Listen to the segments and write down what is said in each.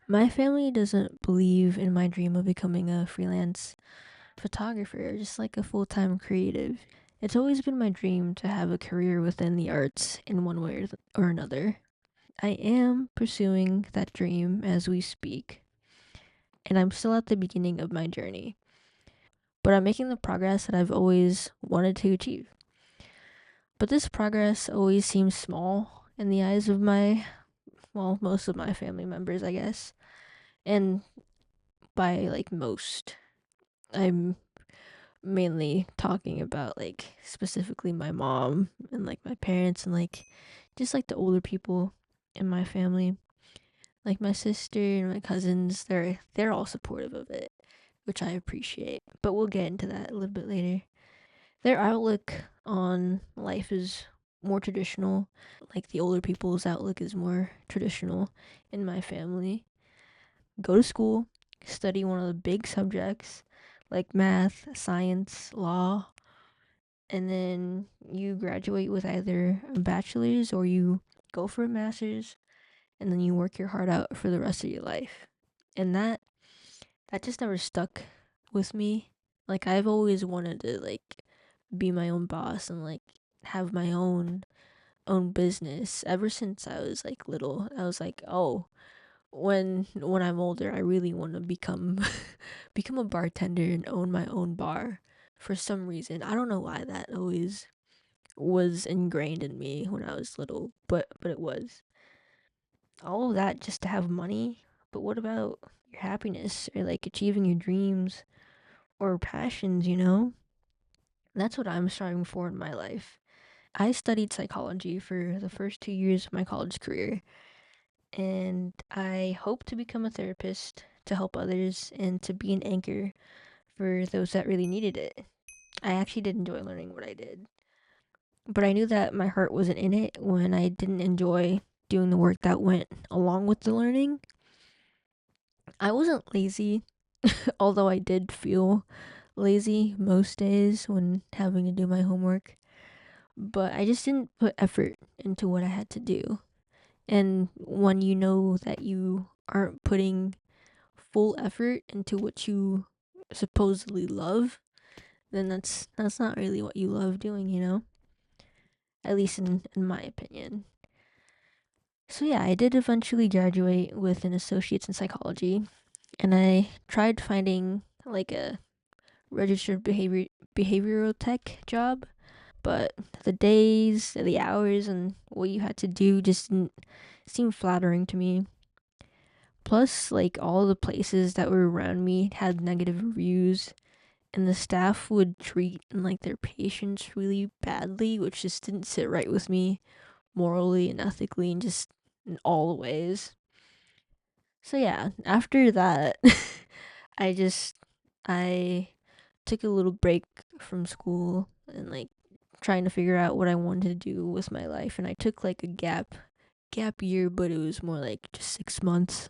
My family doesn't believe in my dream of becoming a freelance photographer or just like a full time creative. It's always been my dream to have a career within the arts in one way or another. I am pursuing that dream as we speak, and I'm still at the beginning of my journey, but I'm making the progress that I've always wanted to achieve. But this progress always seems small in the eyes of most of my family members, I guess. And by like most, I'm mainly talking about like specifically my mom and like my parents and like just like the older people in my family. Like my sister and my cousins, they're all supportive of it, which I appreciate. But we'll get into that a little bit later. Their outlook on life is more traditional. Like the older people's outlook is more traditional in my family. Go to school, study one of the big subjects like math, science, law, and then you graduate with either a bachelor's or you go for a master's, and then you work your heart out for the rest of your life. And that just never stuck with me. Like I've always wanted to like be my own boss and like have my own business ever since I was like little. I was like, "Oh, when I'm older, I really want to become become a bartender and own my own bar." For some reason, I don't know why that always was ingrained in me when I was little, but it was. All of that just to have money, but what about your happiness or like achieving your dreams or passions, you know? That's what I'm striving for in my life. I studied psychology for the first 2 years of my college career, and I hope to become a therapist to help others and to be an anchor for those that really needed it. I actually did enjoy learning what I did, but I knew that my heart wasn't in it when I didn't enjoy doing the work that went along with the learning. I wasn't lazy, although I did feel lazy most days when having to do my homework, but I just didn't put effort into what I had to do. And when you know that you aren't putting full effort into what you supposedly love, then that's not really what you love doing, you know? At least in my opinion. So yeah, I did eventually graduate with an associate's in psychology, and I tried finding like a registered behavioral tech job, but the days, the hours, and what you had to do just didn't seem flattering to me. Plus, like all the places that were around me had negative reviews, and the staff would treat like their patients really badly, which just didn't sit right with me morally and ethically, and just in all the ways. So yeah, after that, I just I took a little break from school and like trying to figure out what I wanted to do with my life, and I took like a gap year, but it was more like just 6 months,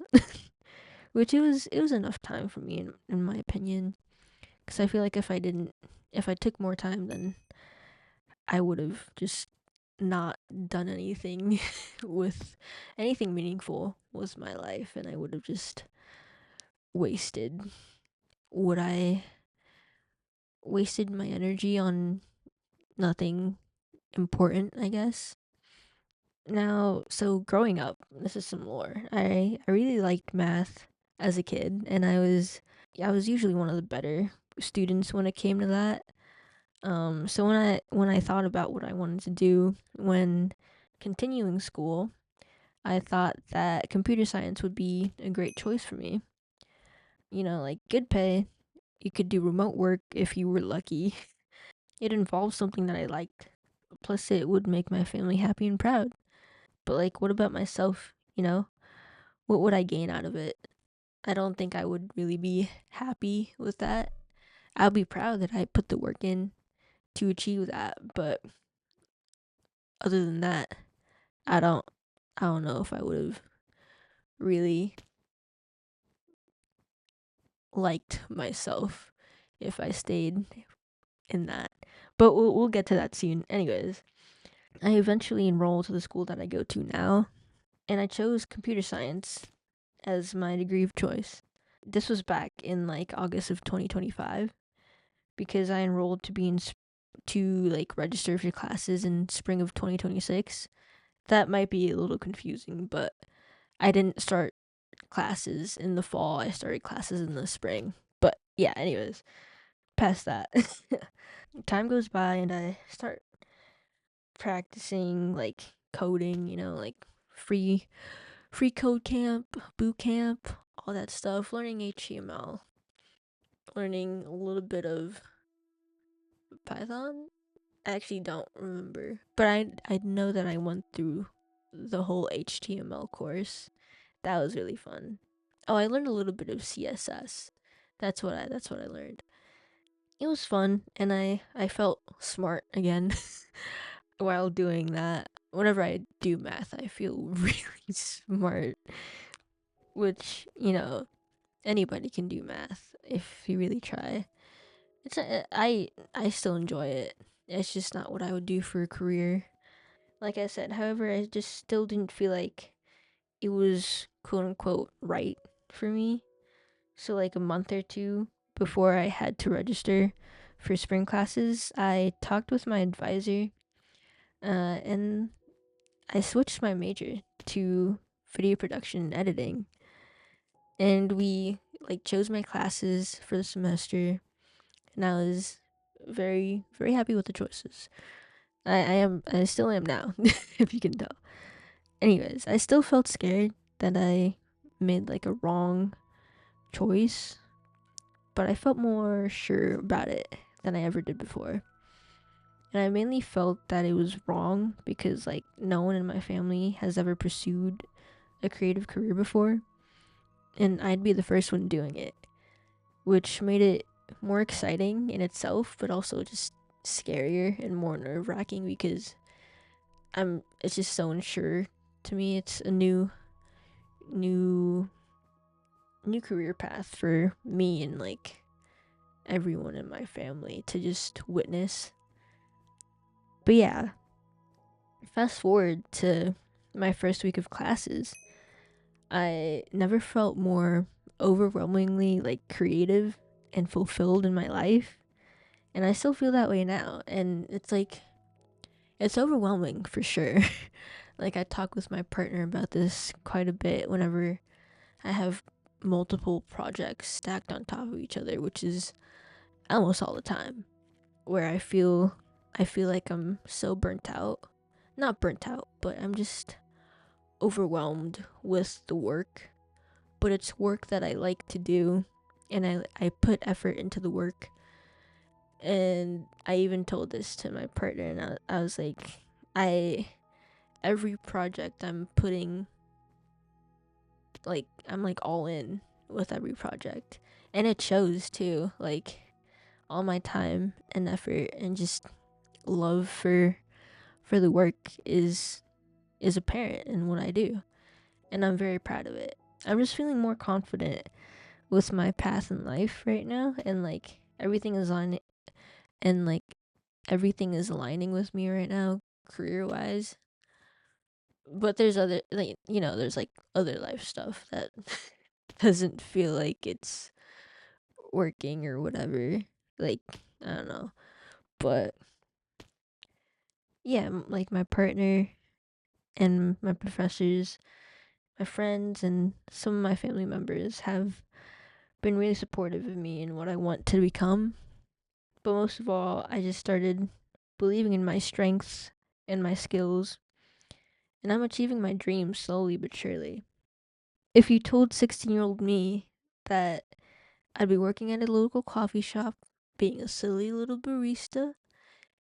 which it was enough time for me in my opinion, because I feel like if I took more time, then I would have just not done anything with anything meaningful with my life, and I would have just wasted would I wasted my energy on nothing important, I guess. Now, so growing up, this is some lore. I really liked math as a kid, and I was usually one of the better students when it came to that. So when I thought about what I wanted to do when continuing school, I thought that computer science would be a great choice for me. You know, like good pay, you could do remote work if you were lucky. It involves something that I liked. Plus, it would make my family happy and proud. But, like, what about myself? You know, what would I gain out of it? I don't think I would really be happy with that. I'll be proud that I put the work in to achieve that. But other than that, I don't, I don't know if I would have really liked myself if I stayed in that. But we'll get to that soon. Anyways, I eventually enrolled to the school that I go to now, and I chose computer science. as my degree of choice. This was back in like August of 2025 because I enrolled to be in to like register for classes in spring of 2026. That might be a little confusing, but I didn't start classes in the fall. I started classes in the spring. But yeah, anyways, past that. Time goes by and I start practicing like coding, like free free code camp, boot camp, all that stuff, learning HTML, learning a little bit of Python. I actually don't remember, but I know that I went through the whole HTML course. That was really fun. Oh, I learned a little bit of CSS. That's what I learned. It was fun, and I felt smart again while doing that. Whenever I do math, I feel really smart, which, anybody can do math if you really try. I still enjoy it. It's just not what I would do for a career. Like I said, however, I just still didn't feel like it was quote unquote right for me. So like a month or two before I had to register for spring classes, I talked with my advisor, and I switched my major to video production and editing. And we like chose my classes for the semester, and I was very, very happy with the choices. I still am now, if you can tell. Anyways, I still felt scared that I made like a wrong choice, but I felt more sure about it than I ever did before. And I mainly felt that it was wrong because like no one in my family has ever pursued a creative career before, and I'd be the first one doing it, which made it more exciting in itself, but also just scarier and more nerve-wracking because it's just so unsure to me. It's a new new career path for me and like everyone in my family to just witness. But yeah, fast forward to my first week of classes. I never felt more overwhelmingly like creative and fulfilled in my life. And I still feel that way now. And it's like, it's overwhelming for sure. Like, I talk with my partner about this quite a bit whenever I have multiple projects stacked on top of each other, which is almost all the time, where I feel like I'm so burnt out. Not burnt out, but I'm just overwhelmed with the work. But it's work that I like to do, and I put effort into the work. And I even told this to my partner, and I was like, I every project I'm putting, like, I'm like all in with every project, and it shows too. Like, all my time and effort and just love for the work is apparent in what I do, and I'm very proud of it. I'm just feeling more confident with my path in life right now, and like and like everything is aligning with me right now, career wise. But there's other, like, there's like other life stuff that doesn't feel like it's working or whatever. Like, I don't know. But yeah, like my partner and my professors, my friends, and some of my family members have been really supportive of me and what I want to become. But most of all, I just started believing in my strengths and my skills, and I'm achieving my dreams slowly but surely. If you told 16-year-old me that I'd be working at a local coffee shop, being a silly little barista,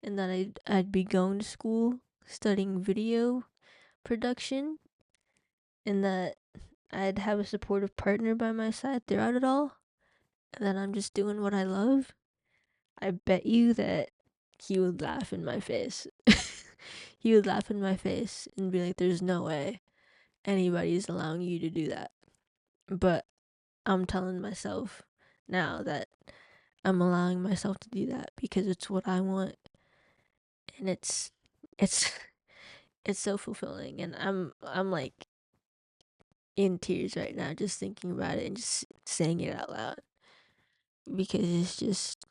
and that I'd be going to school studying video production, and that I'd have a supportive partner by my side throughout it all, and that I'm just doing what I love, I bet you that he would laugh in my face. He would laugh in my face and be like, there's no way anybody's allowing you to do that. But I'm telling myself now that I'm allowing myself to do that because it's what I want, and it's it's so fulfilling, and I'm like, in tears right now just thinking about it and just saying it out loud because it's just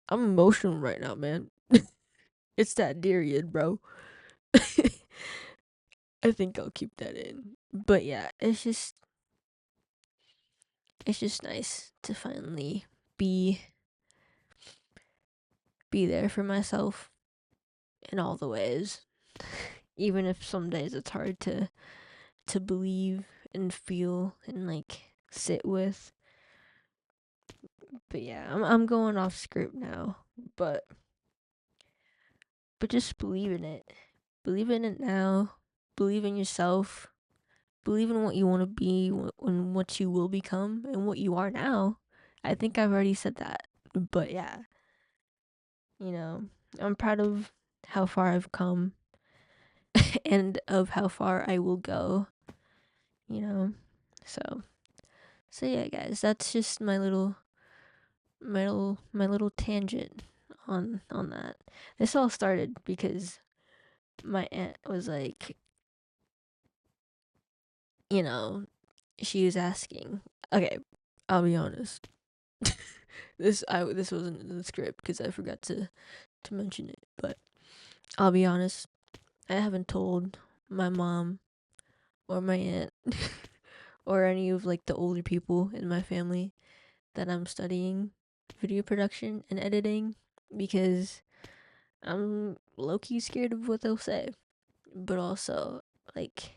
I'm emotional right now, man. It's that Darian, bro. I think I'll keep that in. But yeah, it's just nice to finally be be there for myself in all the ways. Even if some days it's hard to believe and feel and like sit with. But yeah, I'm going off script now. But just believe in it. Believe in it now. Believe in yourself. Believe in what you want to be and what you will become and what you are now. I think I've already said that. But yeah, you know, I'm proud of how far I've come and of how far I will go, you know. So yeah, guys, that's just my little tangent on that. This all started because my aunt was like, you know, she was asking. Okay, I'll be honest. This wasn't in the script because I forgot to mention it, but I'll be honest. I haven't told my mom or my aunt or any of like the older people in my family that I'm studying video production and editing because I'm low key scared of what they'll say. But also, like,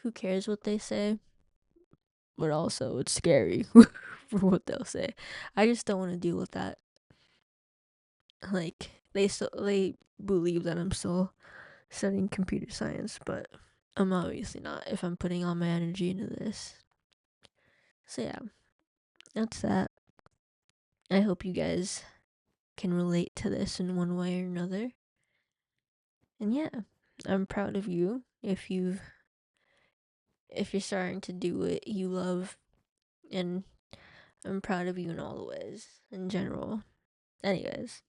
who cares what they say? But also, it's scary for what they'll say. I just don't want to deal with that. Like, they believe that I'm still studying computer science, but I'm obviously not if I'm putting all my energy into this. So yeah, that's that. I hope you guys can relate to this in one way or another. And yeah, I'm proud of you if you're starting to do what you love, and I'm proud of you in all the ways in general. Anyways,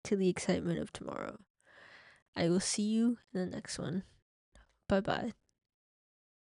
to the excitement of tomorrow. I will see you in the next one. Bye bye.